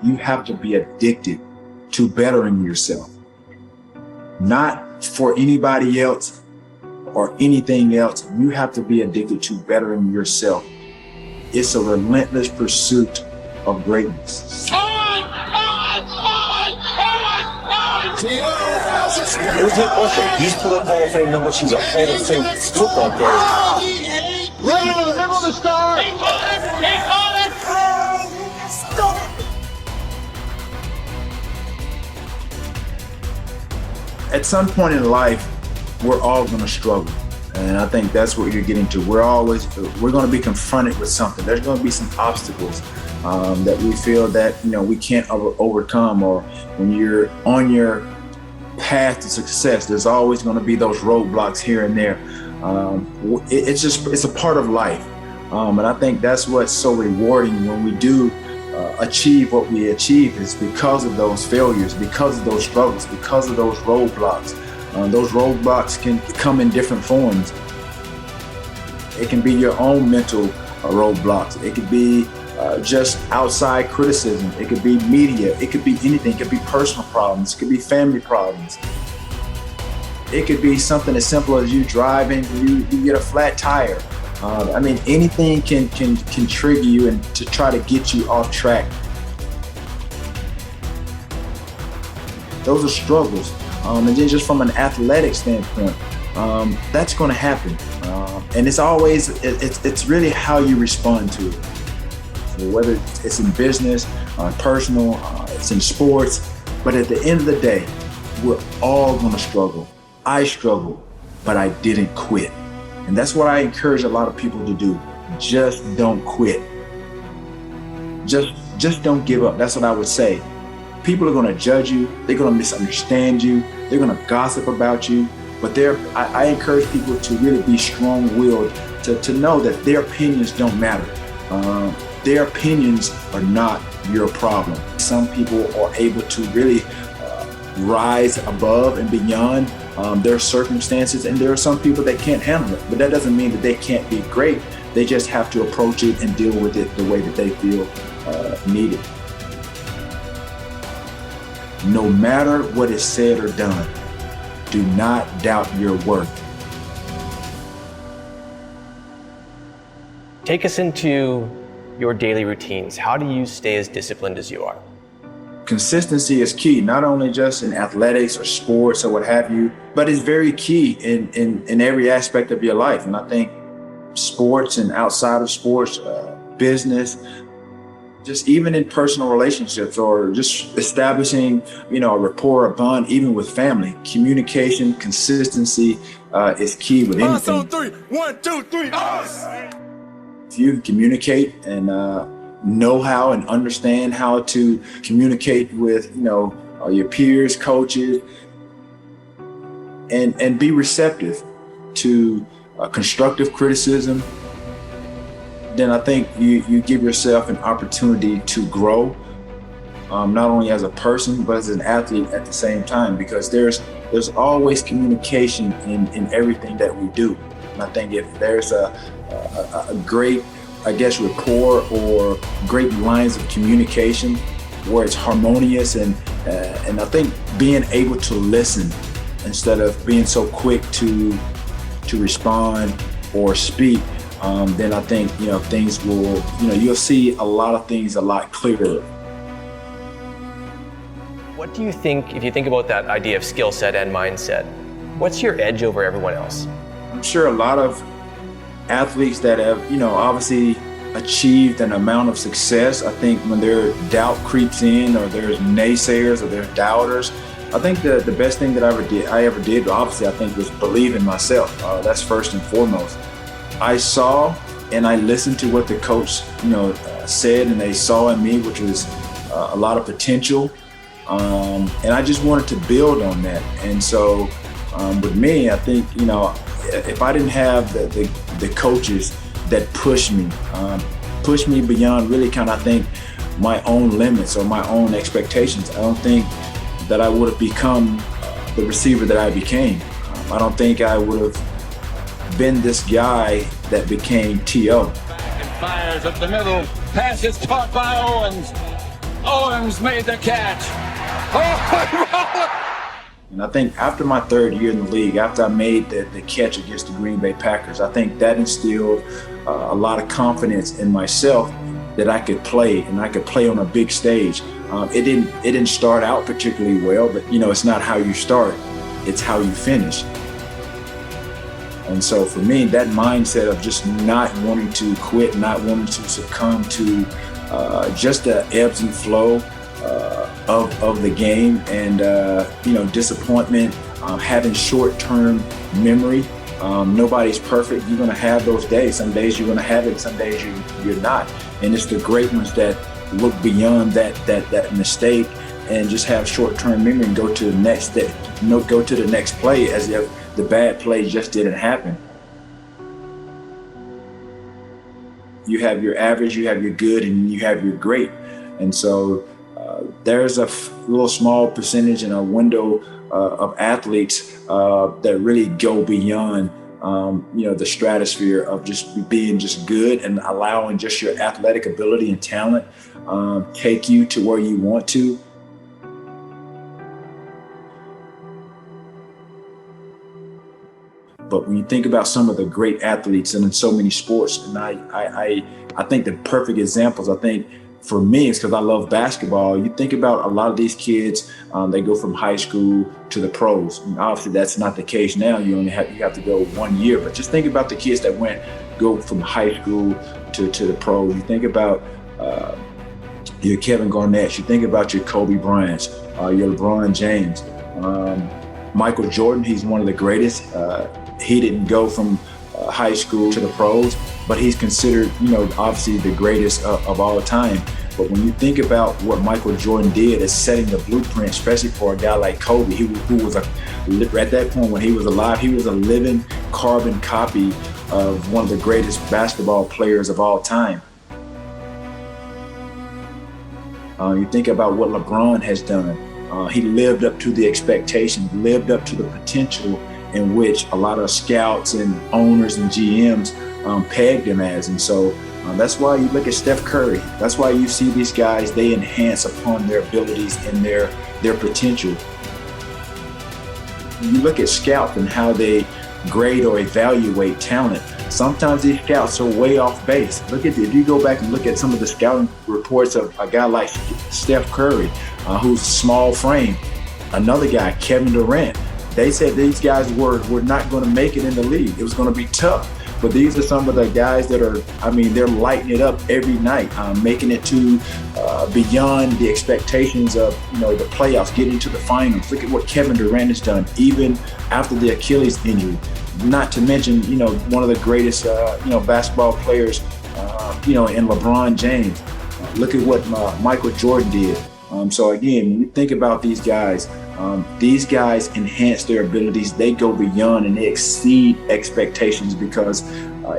you have to be addicted to bettering yourself. Not for anybody else or anything else. You have to be addicted to bettering yourself. It's a relentless pursuit of greatness. He's pulling Hall of Fame numbers. He's a Hall of Fame football player. Right in the middle of the star. At some point in life, we're all going to struggle. And I think that's what you're getting to. We're going to be confronted with something. There's going to be some obstacles that we feel that, we can't overcome. Or when you're on your path to success, there's always going to be those roadblocks here and there. It's a part of life. And I think that's what's so rewarding when we do achieve what we achieve, is because of those failures, because of those struggles, because of those roadblocks. Those roadblocks can come in different forms. It can be your own mental roadblocks. It could be just outside criticism. It could be media. It could be anything. It could be personal problems. It could be family problems. It could be something as simple as you driving, you get a flat tire. Anything can trigger you and to try to get you off track. Those are struggles. And then just from an athletic standpoint, that's going to happen. And it's really how you respond to it. So whether it's in business, personal, it's in sports, but at the end of the day, we're all going to struggle. I struggled, but I didn't quit. And that's what I encourage a lot of people to do. Just don't quit. Just don't give up. That's what I would say. People are going to judge you. They're going to misunderstand you. They're going to gossip about you. But I encourage people to really be strong-willed, to know that their opinions don't matter. Their opinions are not your problem. Some people are able to really rise above and beyond their circumstances, and there are some people that can't handle it. But that doesn't mean that they can't be great. They just have to approach it and deal with it the way that they feel needed. No matter what is said or done, do not doubt your worth. Take us into your daily routines. How do you stay as disciplined as you are? Consistency is key, not only just in athletics or sports or what have you, but it's very key in every aspect of your life. And I think sports and outside of sports, business, just even in personal relationships or just establishing, a rapport, a bond, even with family, communication, consistency is key with anything. On three. 1, 2, 3. If you communicate and know how and understand how to communicate with, your peers, coaches, and be receptive to constructive criticism, then I think you give yourself an opportunity to grow, not only as a person, but as an athlete at the same time, because there's always communication in everything that we do. And I think if there's a great, rapport or great lines of communication where it's harmonious, and I think being able to listen instead of being so quick to respond or speak, then I think, things will, you'll see a lot of things a lot clearer. What do you think, if you think about that idea of skill set and mindset, what's your edge over everyone else? I'm sure a lot of athletes that have, obviously achieved an amount of success, I think when their doubt creeps in, or there's naysayers or there's doubters, I think the best thing that I ever did, obviously, I think, was believe in myself. That's first and foremost. I saw and I listened to what the coach, said, and they saw in me, which was a lot of potential. And I just wanted to build on that. And so with me, I think, if I didn't have the coaches that pushed me beyond really I think my own limits or my own expectations, I don't think that I would have become the receiver that I became. I don't think I would have been this guy that became T.O. Back and fires up the middle. Pass is caught by Owens. Owens made the catch. Oh, And I think after my third year in the league, after I made the catch against the Green Bay Packers, I think that instilled a lot of confidence in myself that I could play, and I could play on a big stage. It didn't start out particularly well, but it's not how you start, it's how you finish. And so for me, that mindset of just not wanting to quit, not wanting to succumb to just the ebbs and flow of the game, and disappointment, having short-term memory. Nobody's perfect. You're going to have those days. Some days you're going to have it, some days you're not. And it's the great ones that look beyond that mistake and just have short-term memory and go to the next step, go to the next play as if the bad play just didn't happen. You have your average, you have your good, and you have your great. And so there's a little small percentage in a window of athletes that really go beyond the stratosphere of just being just good and allowing just your athletic ability and talent take you to where you want to. But when you think about some of the great athletes and in so many sports, and I think the perfect examples, I think for me, it's because I love basketball. You think about a lot of these kids, they go from high school to the pros. And obviously, that's not the case now. You have to go 1 year. But just think about the kids that go from high school to the pros. You think about your Kevin Garnett. You think about your Kobe Bryants, your LeBron James, Michael Jordan. He's one of the greatest. He didn't go from high school to the pros, but he's considered, obviously the greatest of all time. But when you think about what Michael Jordan did as setting the blueprint, especially for a guy like Kobe, who was at that point when he was alive, he was a living carbon copy of one of the greatest basketball players of all time. You think about what LeBron has done. He lived up to the expectations, lived up to the potential in which a lot of scouts and owners and GMs pegged him as. And so that's why you look at Steph Curry. That's why you see these guys, they enhance upon their abilities and their potential. You look at scouts and how they grade or evaluate talent. Sometimes these scouts are way off base. If you go back and look at some of the scouting reports of a guy like Steph Curry, who's small frame, another guy, Kevin Durant, they said these guys were not going to make it in the league. It was going to be tough. But these are some of the guys that they're lighting it up every night, making it to beyond the expectations of, the playoffs, getting to the finals. Look at what Kevin Durant has done, even after the Achilles injury. Not to mention, one of the greatest, basketball players, in LeBron James. Look at what Michael Jordan did. So again, when you think about these guys enhance their abilities. They go beyond and they exceed expectations because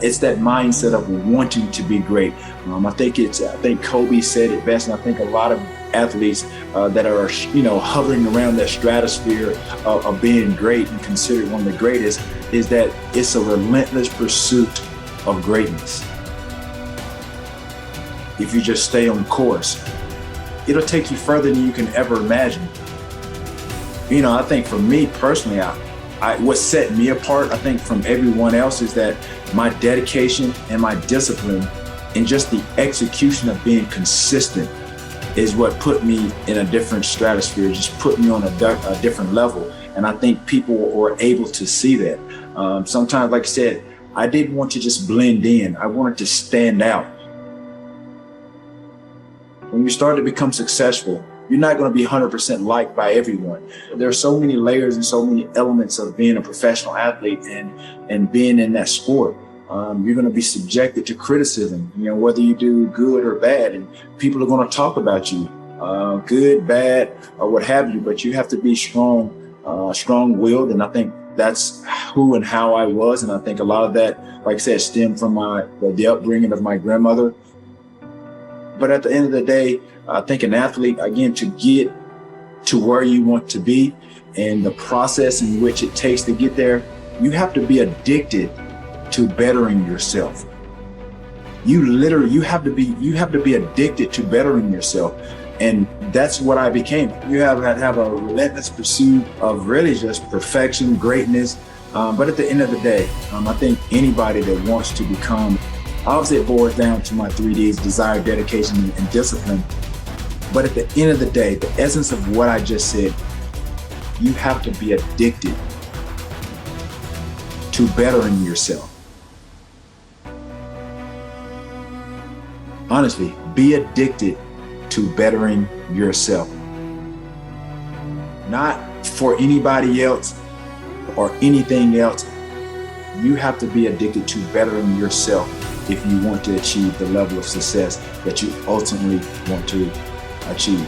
it's that mindset of wanting to be great. I think Kobe said it best, and I think a lot of athletes that are, hovering around that stratosphere of being great and considered one of the greatest, is that it's a relentless pursuit of greatness. If you just stay on course, it'll take you further than you can ever imagine. I think for me personally, what set me apart, I think, from everyone else is that my dedication and my discipline and just the execution of being consistent is what put me in a different stratosphere, just put me on a different level. And I think people were able to see that. Sometimes, like I said, I didn't want to just blend in. I wanted to stand out. When you start to become successful, you're not going to be 100% liked by everyone. There are so many layers and so many elements of being a professional athlete and being in that sport. You're going to be subjected to criticism, whether you do good or bad, and people are going to talk about you, good, bad, or what have you, but you have to be strong-willed, and I think that's who and how I was, and I think a lot of that, like I said, stemmed from the upbringing of my grandmother. But at the end of the day, I think an athlete, again, to get to where you want to be and the process in which it takes to get there, you have to be addicted to bettering yourself. You have to be addicted to bettering yourself. And that's what I became. You have a relentless pursuit of really just perfection, greatness. But at the end of the day, I think anybody that wants to become, obviously it boils down to my 3Ds: desire, dedication, and discipline. But at the end of the day, the essence of what I just said, you have to be addicted to bettering yourself. Honestly, be addicted to bettering yourself. Not for anybody else or anything else. You have to be addicted to bettering yourself if you want to achieve the level of success that you ultimately want to achieve.